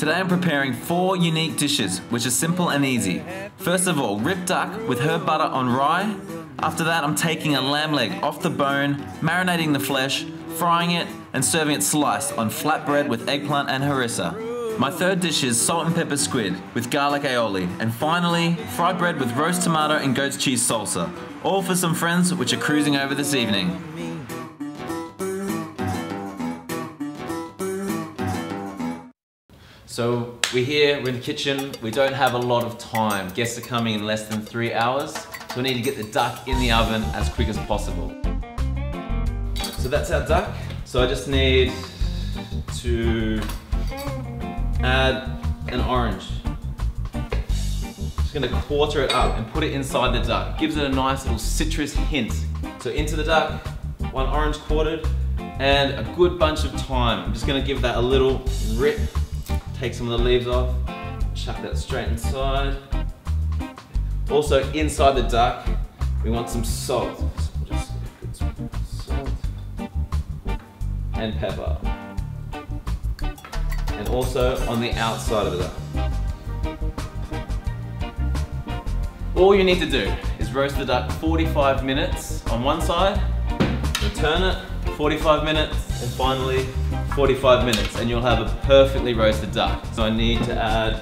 Today I'm preparing 4 unique dishes, which are simple and easy. First of all, rib duck with herb butter on rye. After that, I'm taking a lamb leg off the bone, marinating the flesh, frying it, and serving it sliced on flatbread with eggplant and harissa. My third dish is salt and pepper squid with garlic aioli. And finally, fried bread with roast tomato and goat's cheese salsa. All for some friends which are cruising over this evening. So we're in the kitchen. We don't have a lot of time. Guests are coming in less than 3 hours. So we need to get the duck in the oven as quick as possible. So that's our duck. So I just need to add an orange. Just gonna quarter it up and put it inside the duck. Gives it a nice little citrus hint. So into the duck, 1 orange quartered, and a good bunch of thyme. I'm just gonna give that a little rip. Take some of the leaves off, chuck that straight inside. Also inside the duck, we want some salt. So we'll just put some salt and pepper. And also on the outside of the duck. All you need to do is roast the duck 45 minutes on one side, return it, 45 minutes, and finally 45 minutes, and you'll have a perfectly roasted duck. So I need to add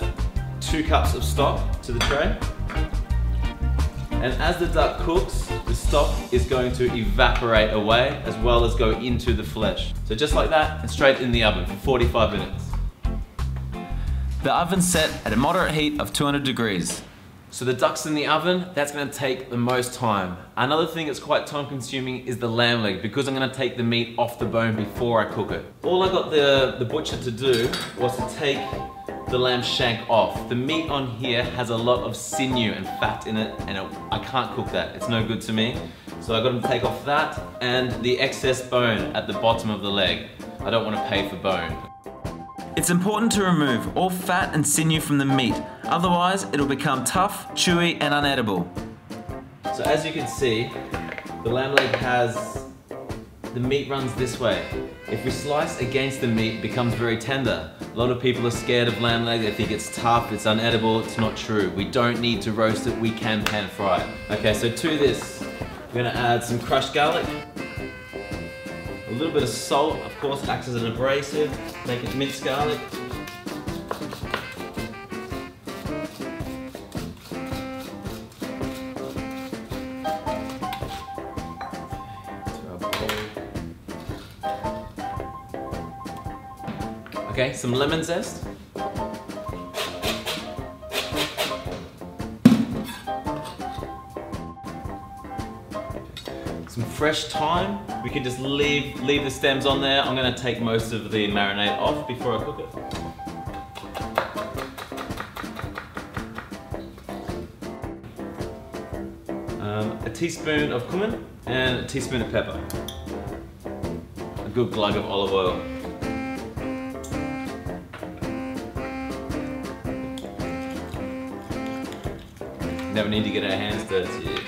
2 cups of stock to the tray. And as the duck cooks, the stock is going to evaporate away as well as go into the flesh. So just like that, and straight in the oven for 45 minutes. The oven's set at a moderate heat of 200 degrees. So the duck's in the oven, that's gonna take the most time. Another thing that's quite time consuming is the lamb leg, because I'm gonna take the meat off the bone before I cook it. All I got the butcher to do was to take the lamb shank off. The meat on here has a lot of sinew and fat in it, and I can't cook that. It's no good to me. So I got him to take off that and the excess bone at the bottom of the leg. I don't wanna pay for bone. It's important to remove all fat and sinew from the meat, otherwise it'll become tough, chewy and unedible. So as you can see, the lamb leg the meat runs this way. If we slice against the meat, it becomes very tender. A lot of people are scared of lamb leg, they think it's tough, it's unedible. It's not true. We don't need to roast it, we can pan fry it. Okay, so to this, we're gonna add some crushed garlic. A little bit of salt, of course, acts as an abrasive, make it minced garlic. Okay, some lemon zest. Some fresh thyme. We can just leave the stems on there. I'm gonna take most of the marinade off before I cook it. A teaspoon of cumin and a teaspoon of pepper. A good glug of olive oil. Never need to get our hands dirty.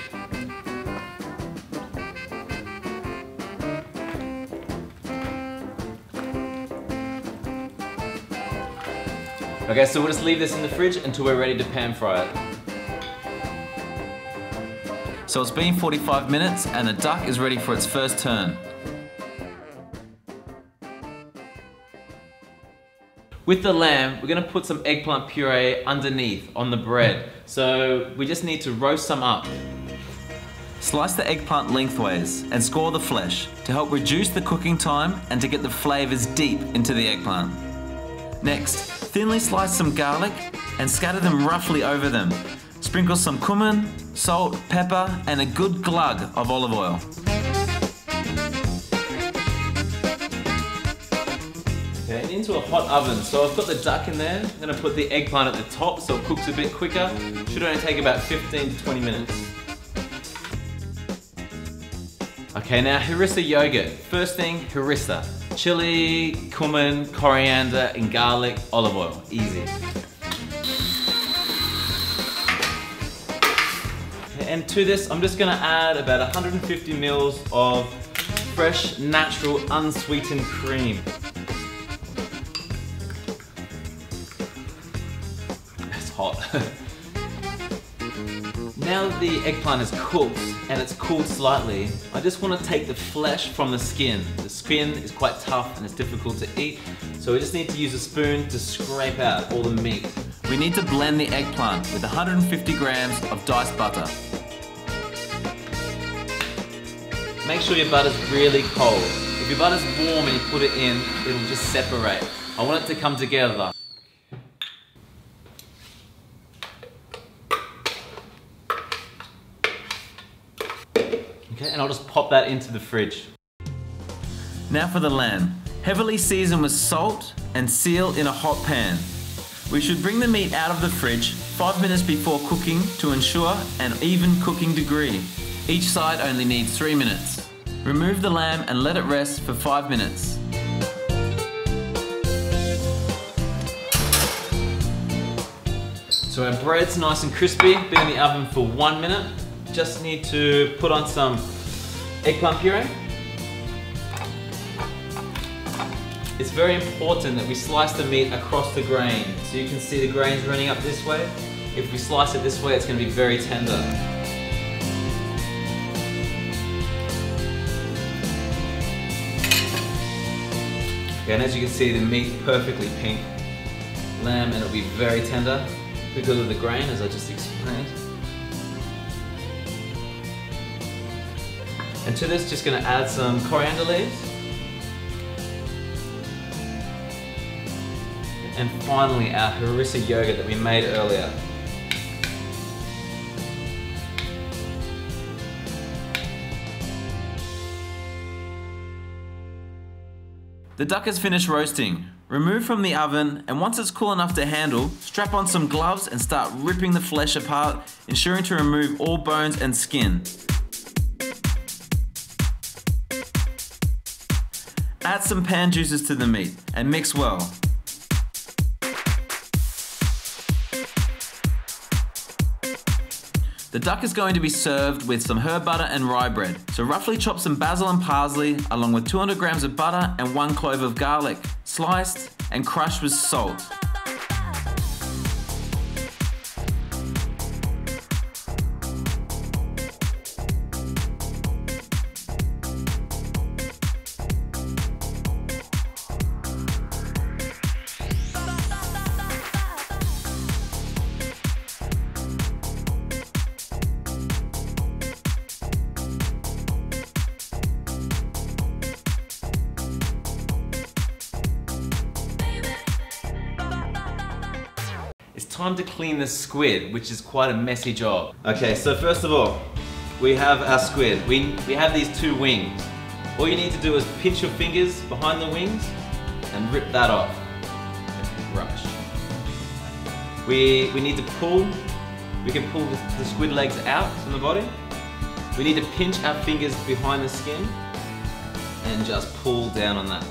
Okay, so we'll just leave this in the fridge until we're ready to pan fry it. So it's been 45 minutes and the duck is ready for its first turn. With the lamb, we're gonna put some eggplant puree underneath on the bread. So we just need to roast some up. Slice the eggplant lengthways and score the flesh to help reduce the cooking time and to get the flavors deep into the eggplant. Next, thinly slice some garlic and scatter them roughly over them. Sprinkle some cumin, salt, pepper, and a good glug of olive oil. Okay, and into a hot oven. So I've got the duck in there. I'm gonna put the eggplant at the top so it cooks a bit quicker. Should only take about 15 to 20 minutes. Okay, now harissa yogurt. First thing, harissa. Chili, cumin, coriander, and garlic, olive oil. Easy. And to this, I'm just gonna add about 150 mils of fresh, natural, unsweetened cream. Now that the eggplant is cooked and it's cooled slightly, I just want to take the flesh from the skin. The skin is quite tough and it's difficult to eat, so we just need to use a spoon to scrape out all the meat. We need to blend the eggplant with 150 grams of diced butter. Make sure your butter's really cold. If your butter's warm and you put it in, it'll just separate. I want it to come together. Okay, and I'll just pop that into the fridge. Now for the lamb. Heavily season with salt and seal in a hot pan. We should bring the meat out of the fridge 5 minutes before cooking to ensure an even cooking degree. Each side only needs 3 minutes. Remove the lamb and let it rest for 5 minutes. So our bread's nice and crispy, been in the oven for 1 minute. Just need to put on some eggplant puree. It's very important that we slice the meat across the grain. So you can see the grains running up this way. If we slice it this way, it's going to be very tender. Okay, and as you can see, the meat's perfectly pink. Lamb, and it'll be very tender because of the grain, as I just explained. And to this, just going to add some coriander leaves. And finally, our harissa yogurt that we made earlier. The duck is finished roasting. Remove from the oven, and once it's cool enough to handle, strap on some gloves and start ripping the flesh apart, ensuring to remove all bones and skin. Add some pan juices to the meat and mix well. The duck is going to be served with some herb butter and rye bread. So roughly chop some basil and parsley along with 200 grams of butter and 1 clove of garlic, sliced and crushed with salt. It's time to clean the squid, which is quite a messy job. Okay, so first of all, we have our squid. We have these 2 wings. All you need to do is pinch your fingers behind the wings and rip that off. Rubbish. We need to pull. We can pull the squid legs out from the body. We need to pinch our fingers behind the skin and just pull down on that.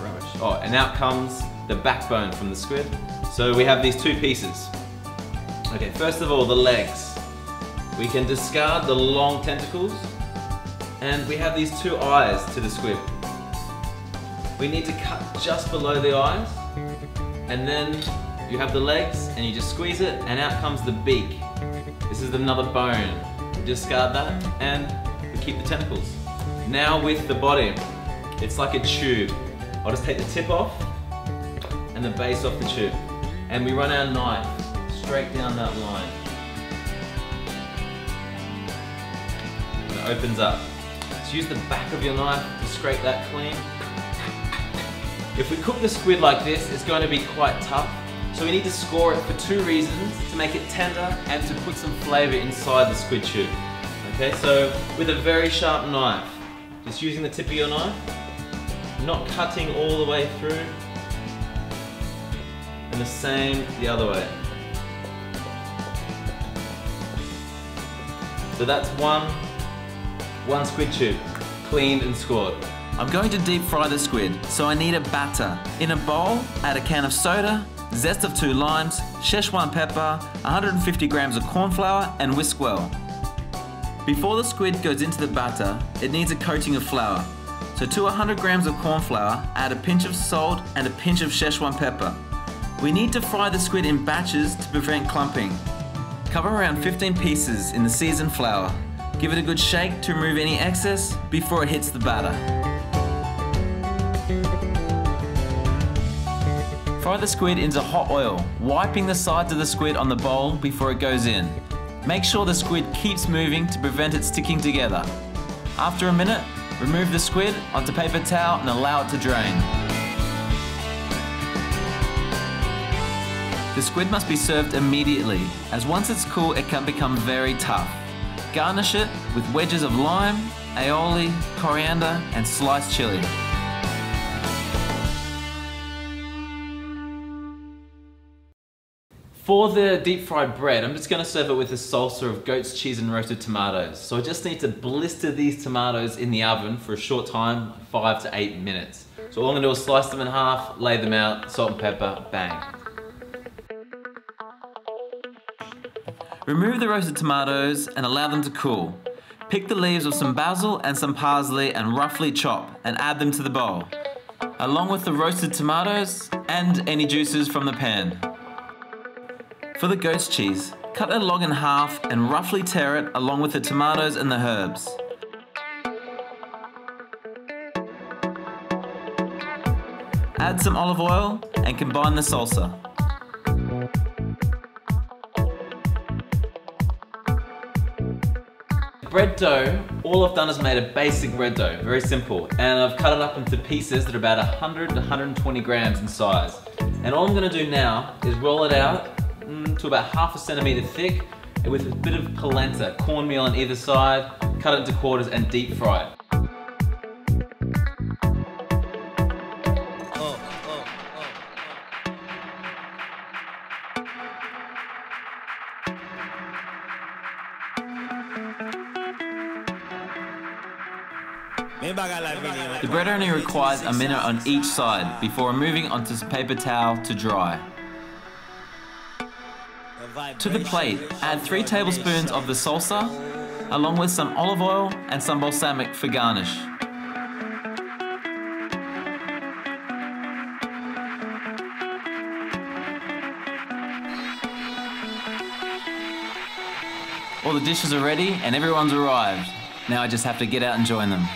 Rubbish. Oh, and out comes the backbone from the squid. So we have these 2 pieces. Okay, first of all, the legs. We can discard the long tentacles, and we have these 2 eyes to the squid. We need to cut just below the eyes, and then you have the legs, and you just squeeze it, and out comes the beak. This is another bone. We discard that, and we keep the tentacles. Now with the body, it's like a tube. I'll just take the tip off, and the base off the tube. And we run our knife straight down that line. And it opens up. So use the back of your knife to scrape that clean. If we cook the squid like this, it's going to be quite tough. So we need to score it for 2 reasons: to make it tender and to put some flavor inside the squid tube. Okay, so with a very sharp knife, just using the tip of your knife, not cutting all the way through, and the same the other way. So that's one squid tube, cleaned and scored. I'm going to deep fry the squid, so I need a batter. In a bowl, add a can of soda, zest of 2 limes, Szechuan pepper, 150 grams of corn flour, and whisk well. Before the squid goes into the batter, it needs a coating of flour. So to 100 grams of corn flour, add a pinch of salt and a pinch of Szechuan pepper. We need to fry the squid in batches to prevent clumping. Cover around 15 pieces in the seasoned flour. Give it a good shake to remove any excess before it hits the batter. Fry the squid into hot oil, wiping the sides of the squid on the bowl before it goes in. Make sure the squid keeps moving to prevent it sticking together. After a minute, remove the squid onto paper towel and allow it to drain. The squid must be served immediately, as once it's cool it can become very tough. Garnish it with wedges of lime, aioli, coriander and sliced chili. For the deep fried bread, I'm just going to serve it with a salsa of goat's cheese and roasted tomatoes. So I just need to blister these tomatoes in the oven for a short time, 5 to 8 minutes. So all I'm going to do is slice them in half, lay them out, salt and pepper, bang. Remove the roasted tomatoes and allow them to cool. Pick the leaves of some basil and some parsley and roughly chop and add them to the bowl, along with the roasted tomatoes and any juices from the pan. For the goat's cheese, cut it along in half and roughly tear it along with the tomatoes and the herbs. Add some olive oil and combine the salsa. Bread dough, all I've done is made a basic bread dough, very simple, and I've cut it up into pieces that are about 100 to 120 grams in size. And all I'm going to do now is roll it out to about ½ centimeter thick with a bit of polenta, cornmeal on either side, cut it into quarters and deep fry it. The bread only requires a minute on each side before moving onto some paper towel to dry. To the plate, add 3 tablespoons of the salsa, along with some olive oil and some balsamic for garnish. All the dishes are ready and everyone's arrived. Now I just have to get out and join them.